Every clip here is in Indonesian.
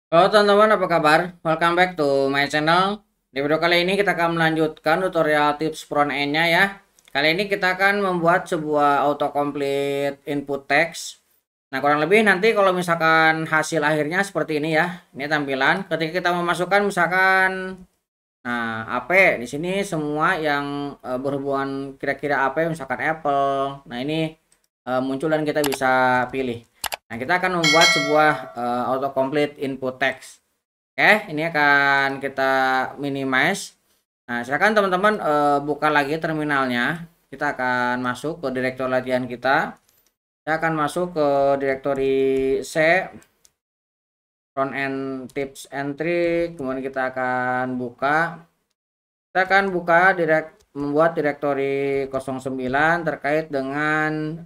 Halo teman-teman, apa kabar? Welcome back to my channel. Di video kali ini kita akan melanjutkan tutorial tips front end-nya ya. Kali ini kita akan membuat sebuah autocomplete input text. Nah, kurang lebih nanti kalau misalkan hasil akhirnya seperti ini ya. Ini tampilan. Ketika kita memasukkan misalkan AP di sini semua yang berhubungan kira-kira AP misalkan Apple. Nah, ini muncul dan kita bisa pilih. Nah, kita akan membuat sebuah autocomplete input text. Oke, ini akan kita minimize. Nah, silakan teman-teman buka lagi terminalnya. Kita akan masuk ke direktori latihan kita. Kita akan masuk ke direktori C, front end tips and trick. Kemudian kita akan buka. Kita akan buka membuat direktori 09 terkait dengan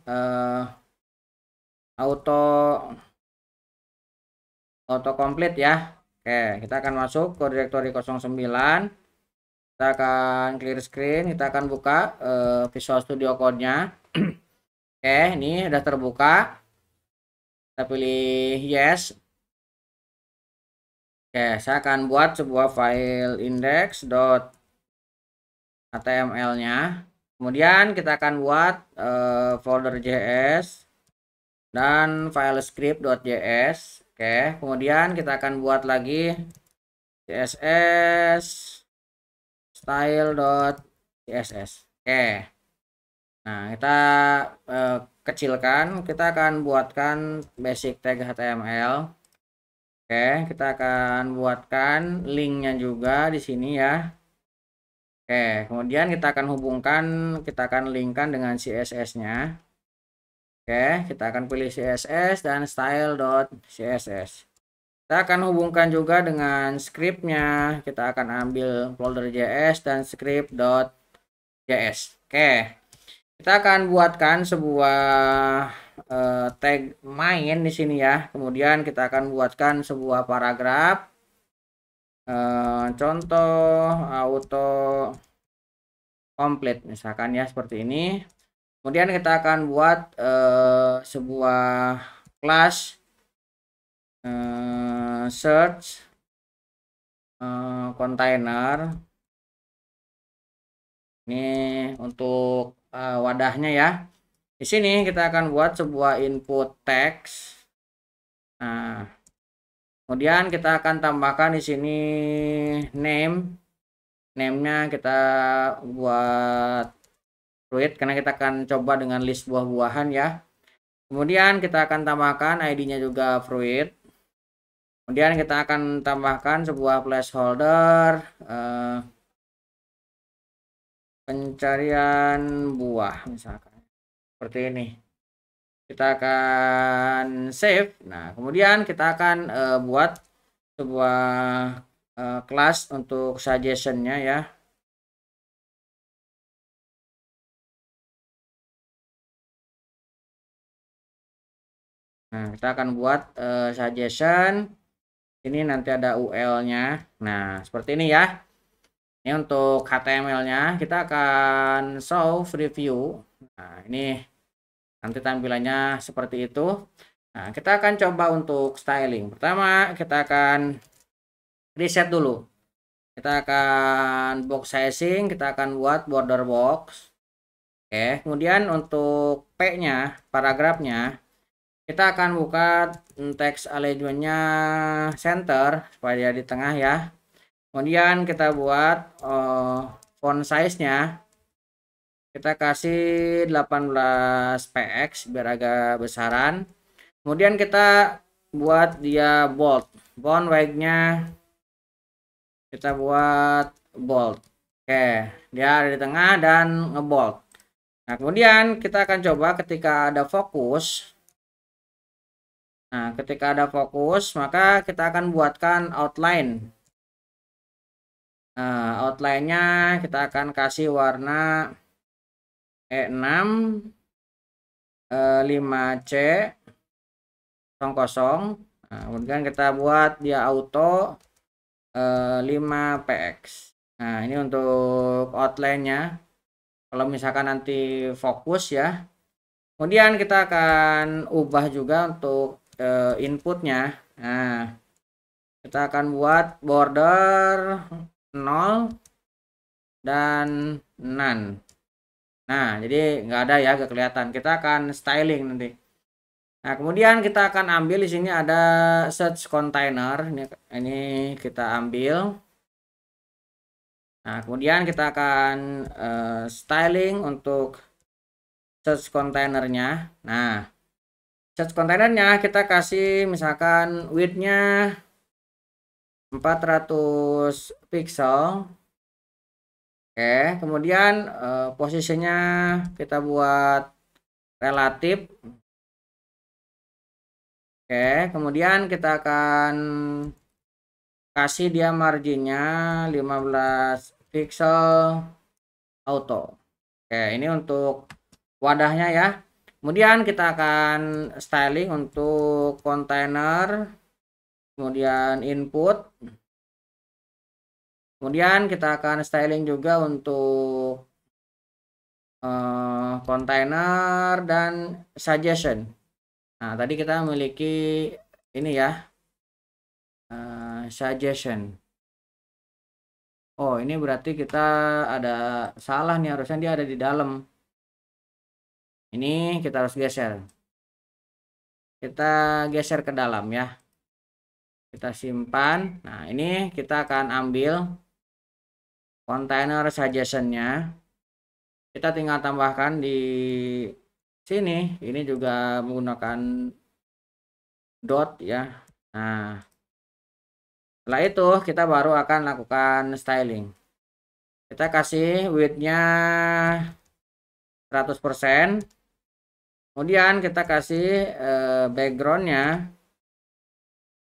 autocomplete ya. Oke, kita akan masuk ke direktori 09. Kita akan clear screen, kita akan buka Visual Studio Code-nya. Oke, ini sudah terbuka. Kita pilih yes. Oke, saya akan buat sebuah file index.html-nya. Kemudian kita akan buat folder JS dan file script.js. Oke, kemudian kita akan buat lagi CSS style.css. Oke. Nah, kita kecilkan, kita akan buatkan basic tag HTML. Oke, kita akan buatkan linknya juga di sini ya. Oke, kemudian kita akan hubungkan, kita akan linkkan dengan CSS-nya. Oke, kita akan pilih CSS dan style.css. Kita akan hubungkan juga dengan scriptnya. Kita akan ambil folder JS dan script.js. Oke, kita akan buatkan sebuah tag main di sini ya. Kemudian kita akan buatkan sebuah paragraf. Contoh auto complete misalkan ya seperti ini. Kemudian kita akan buat sebuah kelas search container. Ini untuk wadahnya ya. Di sini kita akan buat sebuah input text. Nah, kemudian kita akan tambahkan di sini name. Name-nya kita buat fruit karena kita akan coba dengan list buah-buahan ya. Kemudian kita akan tambahkan ID-nya juga fruit. Kemudian kita akan tambahkan sebuah placeholder pencarian buah misalkan seperti ini. Kita akan save. Nah, kemudian kita akan buat sebuah kelas untuk suggestion-nya ya. Nah, kita akan buat suggestion. Ini nanti ada UL-nya. Nah, seperti ini ya. Ini untuk HTML-nya. Kita akan show preview. Nah, ini nanti tampilannya seperti itu. Nah, kita akan coba untuk styling. Pertama, kita akan reset dulu. Kita akan box sizing, kita akan buat border box. Oke, kemudian untuk P-nya, paragrafnya, kita akan buka teks alignment-nya center supaya dia di tengah ya. Kemudian kita buat font size-nya. Kita kasih 18 px biar agak besaran. Kemudian kita buat dia bold. Font weight-nya kita buat bold. Oke, dia ada di tengah dan ngebold. Nah, kemudian kita akan coba ketika ada fokus. Nah, ketika ada fokus, maka kita akan buatkan outline. Nah, outline-nya kita akan kasih warna E6 5C 00. Nah, kemudian kita buat dia auto 5px. Nah, ini untuk outline-nya. Kalau misalkan nanti fokus ya. Kemudian kita akan ubah juga untuk inputnya. Nah, Kita akan buat border 0 dan none. Nah, jadi nggak ada ya, nggak kelihatan. Kita akan styling nanti. Nah, kemudian kita akan ambil di sini ada search container. Ini kita ambil. Nah, kemudian kita akan styling untuk search containernya. Nah, search containernya kita kasih misalkan width-nya 400 pixel. Oke, kemudian posisinya kita buat relatif. Oke, kemudian kita akan kasih dia marginnya 15 pixel auto. Oke, ini untuk wadahnya ya. Kemudian kita akan styling untuk kontainer, kemudian input. Kemudian kita akan styling juga untuk kontainer dan suggestion. Nah, tadi kita memiliki ini ya, suggestion. Oh, ini berarti kita ada salah nih, harusnya dia ada di dalam. Ini kita harus geser. Kita geser ke dalam ya. Kita simpan. Nah, ini kita akan ambil kontainer suggestion-nya. Kita tinggal tambahkan di sini. Ini juga menggunakan dot ya. Nah, setelah itu kita baru akan lakukan styling. Kita kasih width-nya 100%. Kemudian kita kasih background-nya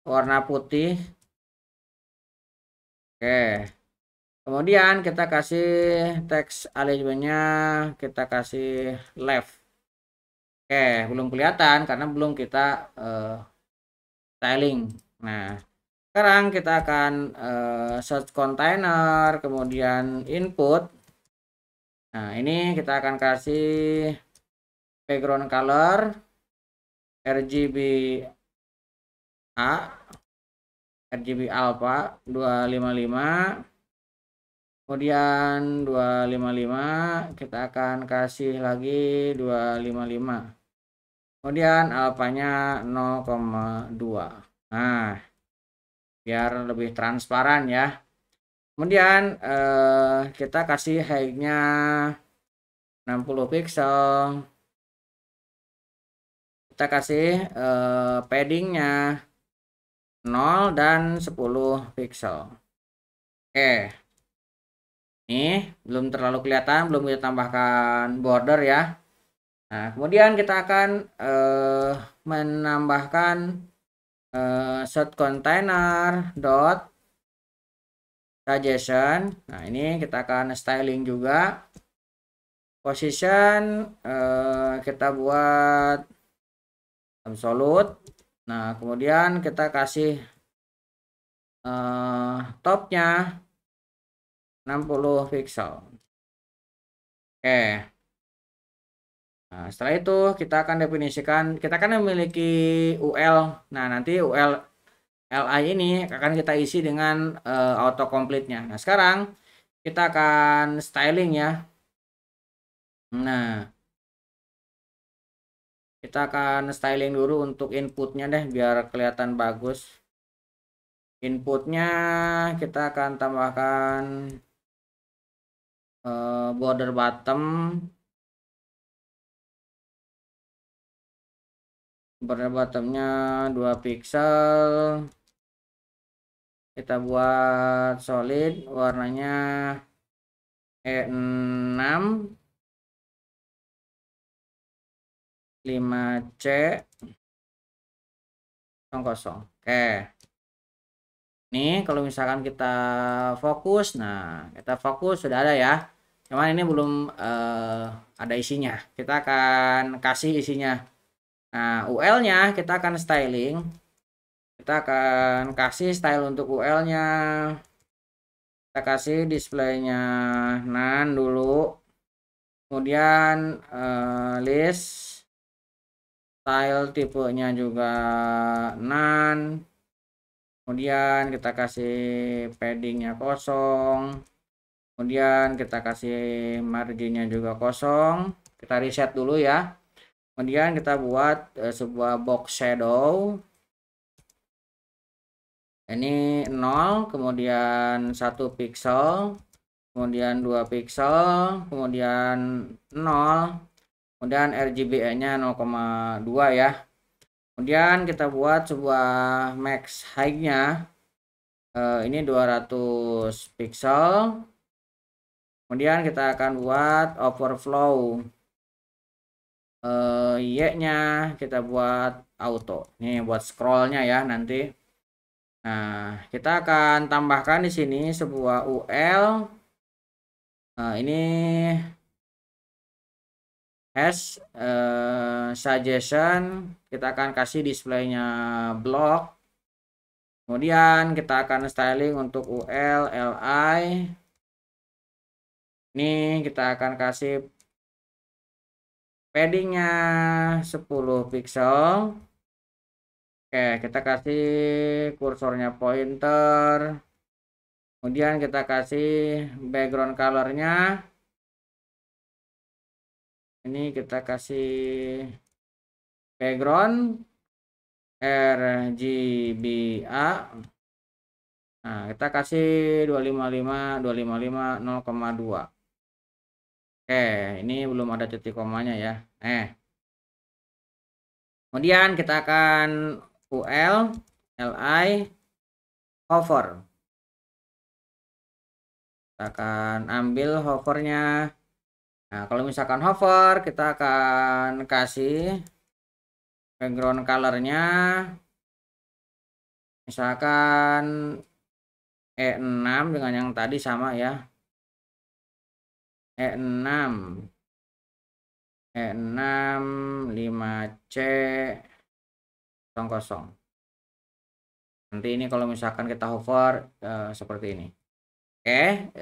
warna putih. Oke. Kemudian kita kasih teks alignment-nya, kita kasih left. Oke, belum kelihatan karena belum kita styling. Nah, sekarang kita akan search container, kemudian input. Nah, ini kita akan kasih background color RGB alpha 255. Kemudian 255 kita akan kasih lagi 255. Kemudian alfanya 0,2. Nah, biar lebih transparan ya. Kemudian kita kasih height-nya 60 pixel. Kita kasih padding-nya 0 dan 10 pixel. Oke. Ini belum terlalu kelihatan, belum kita tambahkan border ya. Nah, kemudian kita akan menambahkan search container dot suggestion. Nah, ini kita akan styling juga. Position kita buat absolute. Nah, kemudian kita kasih topnya 60 pixel. Oke. Nah, setelah itu kita akan definisikan, kita akan memiliki UL. Nah, nanti UL LI ini akan kita isi dengan autocomplete-nya. Nah, sekarang kita akan styling ya. Nah, kita akan styling dulu untuk inputnya deh biar kelihatan bagus. Inputnya kita akan tambahkan border bottom. Border bottomnya 2 pixel. Kita buat solid, warnanya E6 5C 00. Oke. Nih kalau misalkan kita fokus, nah kita fokus sudah ada ya. Cuman ini belum ada isinya. Kita akan kasih isinya. Nah, UL-nya kita akan styling. Kita akan kasih style untuk UL-nya. Kita kasih display-nya none dulu. Kemudian list style tipenya juga none. kemudian kita kasih paddingnya kosong, kemudian kita kasih marginnya juga kosong, kita reset dulu ya. Kemudian kita buat sebuah box shadow, ini 0, kemudian 1 pixel, kemudian 2 pixel, kemudian 0, kemudian RGBA-nya 0,2 ya. Kemudian kita buat sebuah max height-nya, ini 200 pixel. Kemudian kita akan buat overflow, Y-nya kita buat auto. Ini buat scrollnya ya nanti. Nah, kita akan tambahkan di sini sebuah UL. Nah, ini has suggestion, kita akan kasih displaynya block. Kemudian kita akan styling untuk UL, LI. Ini kita akan kasih paddingnya 10 pixel. Oke, kita kasih kursornya pointer. Kemudian kita kasih background colornya. Ini kita kasih background RGBA. Nah, kita kasih 255 0,2. Oke, ini belum ada titik komanya ya. Kemudian kita akan UL, LI, hover. Kita akan ambil hovernya. Nah, kalau misalkan hover, kita akan kasih background colornya. Misalkan E6 dengan yang tadi sama ya. E6 5C 00. Nanti ini kalau misalkan kita hover seperti ini. Oke,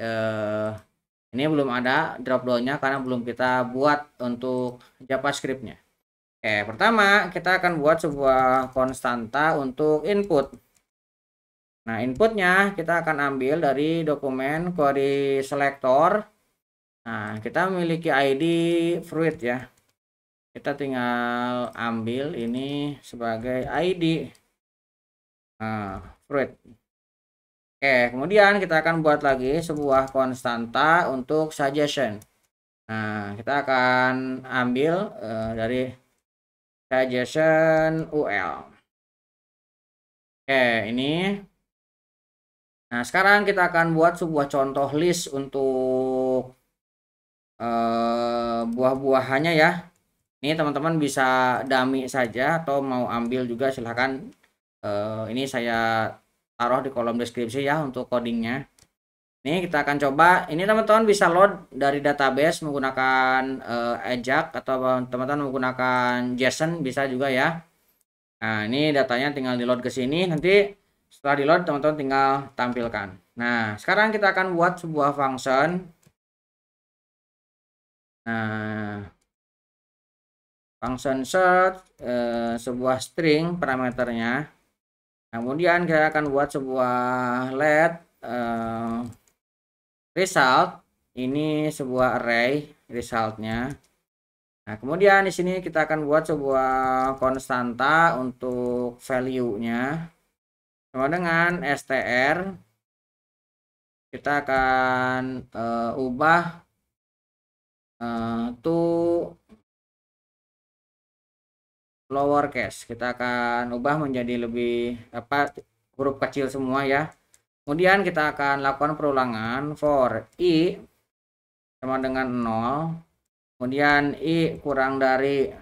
ini belum ada drop down-nya karena belum kita buat untuk JavaScript-nya. Oke, pertama kita akan buat sebuah konstanta untuk input. Nah, inputnya kita akan ambil dari dokumen query selector. Nah, kita memiliki ID fruit ya. Kita tinggal ambil ini sebagai ID fruit. Oke, kemudian kita akan buat lagi sebuah konstanta untuk suggestion. Nah, kita akan ambil dari suggestion UL. Oke, ini. Nah, sekarang kita akan buat sebuah contoh list untuk buah-buahannya ya. Ini teman-teman bisa dummy saja atau mau ambil juga silahkan. Ini saya taruh di kolom deskripsi ya untuk codingnya. Ini kita akan coba. Ini teman-teman bisa load dari database menggunakan Ajax atau teman-teman menggunakan JSON bisa juga ya. Nah, ini datanya tinggal di load ke sini. Nanti setelah di load teman-teman tinggal tampilkan. Nah, sekarang kita akan buat sebuah function. Nah, function search sebuah string parameternya. Kemudian kita akan buat sebuah let result, ini sebuah array resultnya. Nah, kemudian di sini kita akan buat sebuah konstanta untuk value-nya sama dengan str. Kita akan ubah to lowercase. Kita akan ubah menjadi lebih huruf kecil semua ya. Kemudian kita akan lakukan perulangan for i sama dengan 0. Kemudian i kurang dari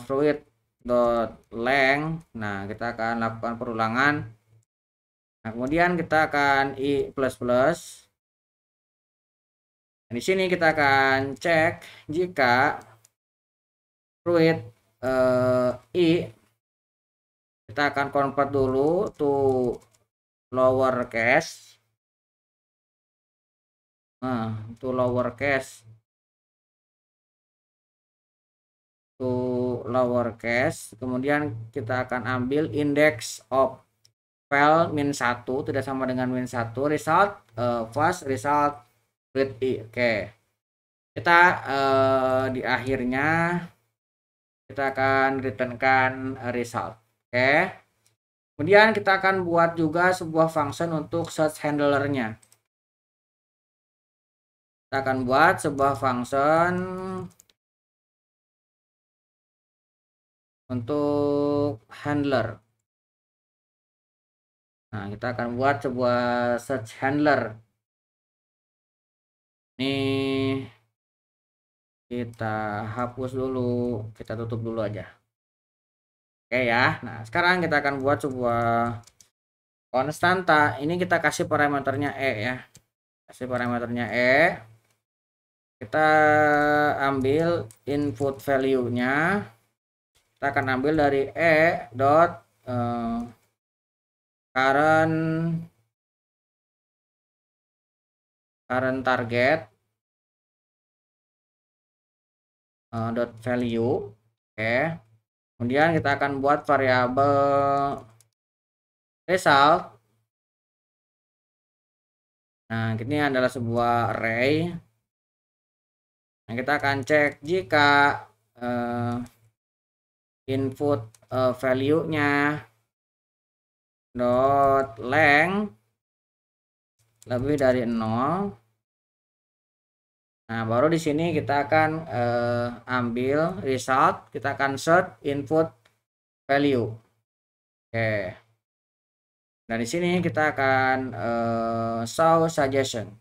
fruit.length. Nah, kita akan lakukan perulangan. Nah, kemudian kita akan i plus. Nah, di sini kita akan cek jika fruit i, kita akan convert dulu to lowercase. To lowercase, kemudian kita akan ambil index of file -1 tidak sama dengan -1 result first result with i. Oke, kita di akhirnya kita akan returnkan result. Oke, kemudian kita akan buat juga sebuah function untuk search handlernya. Kita akan buat sebuah function untuk handler. Nah, kita akan buat sebuah search handler. Nih, kita hapus dulu, kita tutup dulu aja. Oke ya. Nah, sekarang kita akan buat sebuah konstanta. Ini kita kasih parameternya e ya. Kasih parameternya e. Kita ambil input value-nya. Kita akan ambil dari e dot current target dot value. Oke, kemudian kita akan buat variabel result. Nah, ini adalah sebuah array. Nah, kita akan cek jika input value-nya dot length lebih dari 0. Nah, baru di sini kita akan ambil result, kita akan search input value. Oke. Nah, di sini kita akan show suggestion.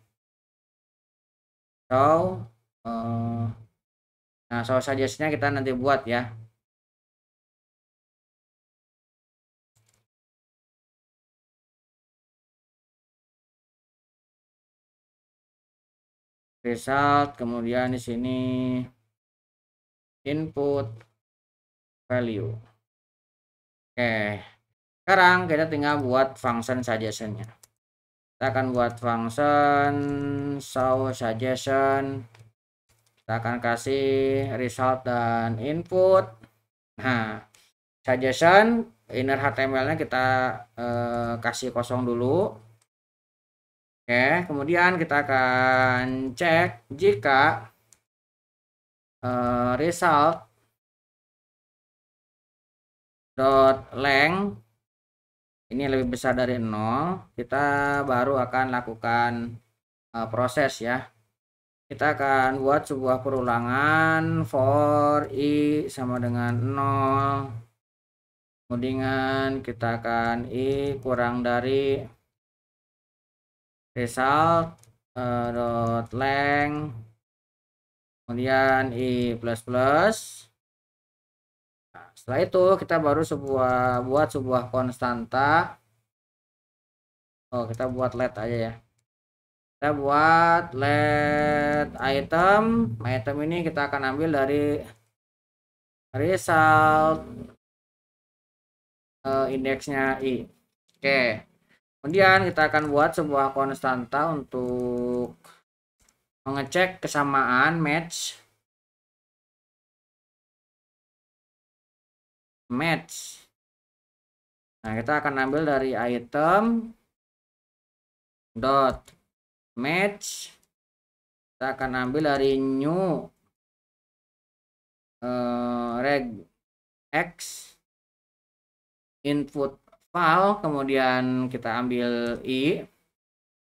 Nah, show suggestion-nya kita nanti buat ya. Result, kemudian di sini input value. Oke, sekarang kita tinggal buat function suggestion-nya. Kita akan buat function show suggestion. Kita akan kasih result dan input. Nah, suggestion inner HTML-nya kita kasih kosong dulu. Oke, kemudian kita akan cek jika result dot length ini lebih besar dari 0, kita baru akan lakukan proses ya. Kita akan buat sebuah perulangan for i sama dengan 0. Kemudian kita akan i kurang dari result dot length, kemudian i plus plus. Nah, setelah itu kita baru buat sebuah konstanta. Oh, kita buat let aja ya. Kita buat let item ini kita akan ambil dari result indeksnya i. Oke, kemudian kita akan buat sebuah konstanta untuk mengecek kesamaan match. Nah, kita akan ambil dari item dot match. Kita akan ambil dari new regex input file, kemudian kita ambil i.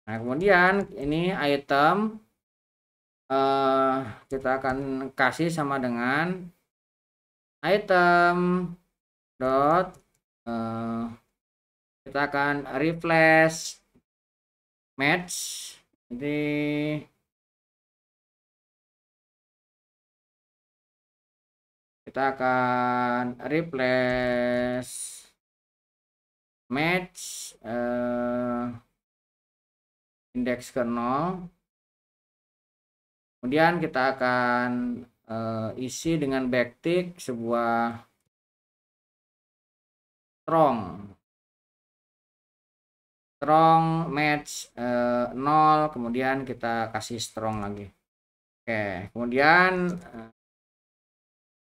Nah, kemudian ini item kita akan kasih sama dengan item dot kita akan replace match. Jadi kita akan replace match indeks ke 0. Kemudian kita akan isi dengan backtick sebuah strong match 0, kemudian kita kasih strong lagi. Oke, kemudian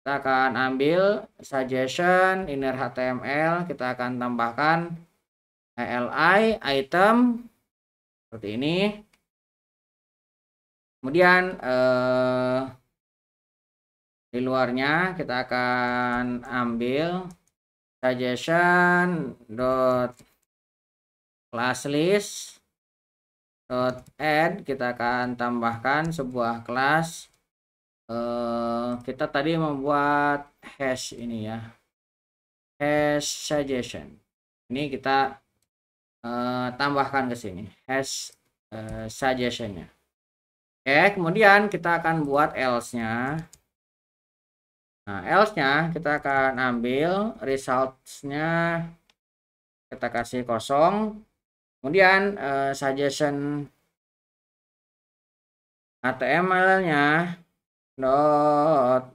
Kita akan ambil suggestion inner HTML, kita akan tambahkan li item seperti ini. Kemudian di luarnya kita akan ambil suggestion dot class list dot add, kita akan tambahkan sebuah kelas. Kita tadi membuat hash ini ya, hash suggestion. Ini kita tambahkan ke sini hash suggestionnya. Oke, kemudian kita akan buat else-nya. Nah, else-nya kita akan ambil results-nya, kita kasih kosong. Kemudian suggestion HTML-nya dot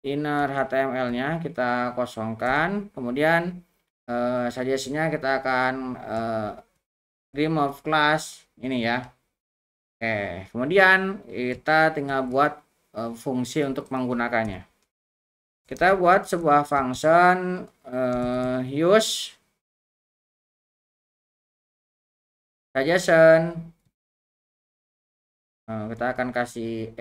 inner HTML-nya kita kosongkan. Kemudian suggestion-nya kita akan remove class ini ya. Oke, kemudian kita tinggal buat fungsi untuk menggunakannya. Kita buat sebuah function use suggestion. Kita akan kasih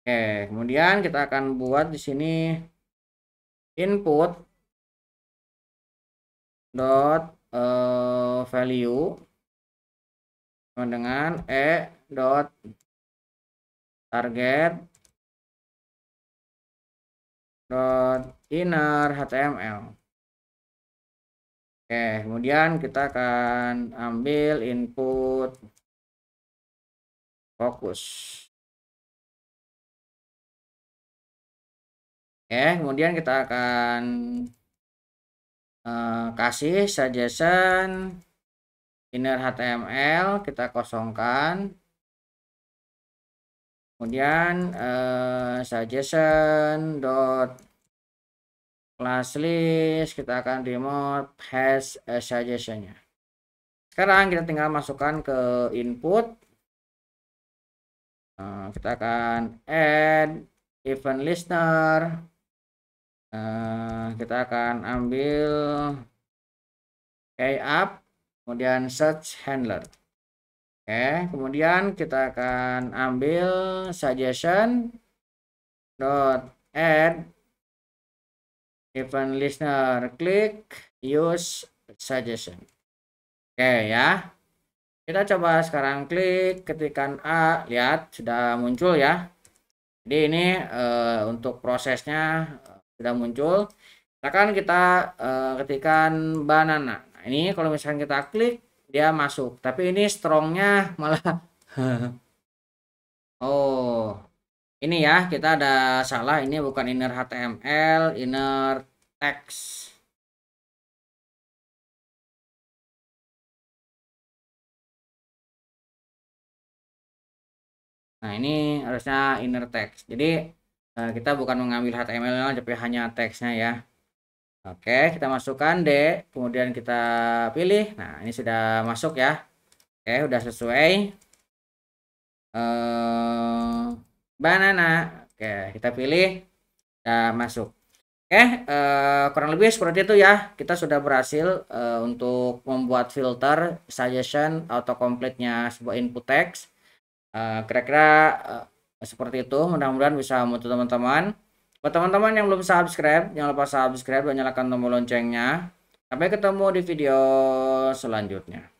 Oke, kemudian kita akan buat di sini input dot value dengan dot target dot inner HTML. Oke, kemudian kita akan ambil input fokus. Oke, kemudian kita akan kasih suggestion inner HTML, kita kosongkan. Kemudian suggestion dot class list, kita akan remove hash suggestionnya. Sekarang kita tinggal masukkan ke input. Kita akan add event listener. Kita akan ambil up, kemudian search handler. Oke, kemudian kita akan ambil suggestion dot add event listener, klik use suggestion. Oke ya, kita coba sekarang klik, ketikkan A, lihat sudah muncul ya. Jadi ini untuk prosesnya sudah muncul. Misalkan kita ketikkan banana. Nah, ini kalau misalkan kita klik dia masuk, tapi ini strongnya malah oh ini ya, kita ada salah, ini bukan inner HTML, inner text. Nah ini harusnya inner text, jadi kita bukan mengambil HTML tapi hanya teksnya ya. Oke, kita masukkan D, kemudian kita pilih. Nah ini sudah masuk ya. Oke, udah sesuai. Banana. Oke, kita pilih, udah masuk. Oke, kurang lebih seperti itu ya. Kita sudah berhasil untuk membuat filter suggestion autocomplete-nya sebuah input text. Kira-kira seperti itu. Mudah-mudahan bisa membantu teman-teman. Buat teman-teman yang belum subscribe, jangan lupa subscribe dan nyalakan tombol loncengnya. Sampai ketemu di video selanjutnya.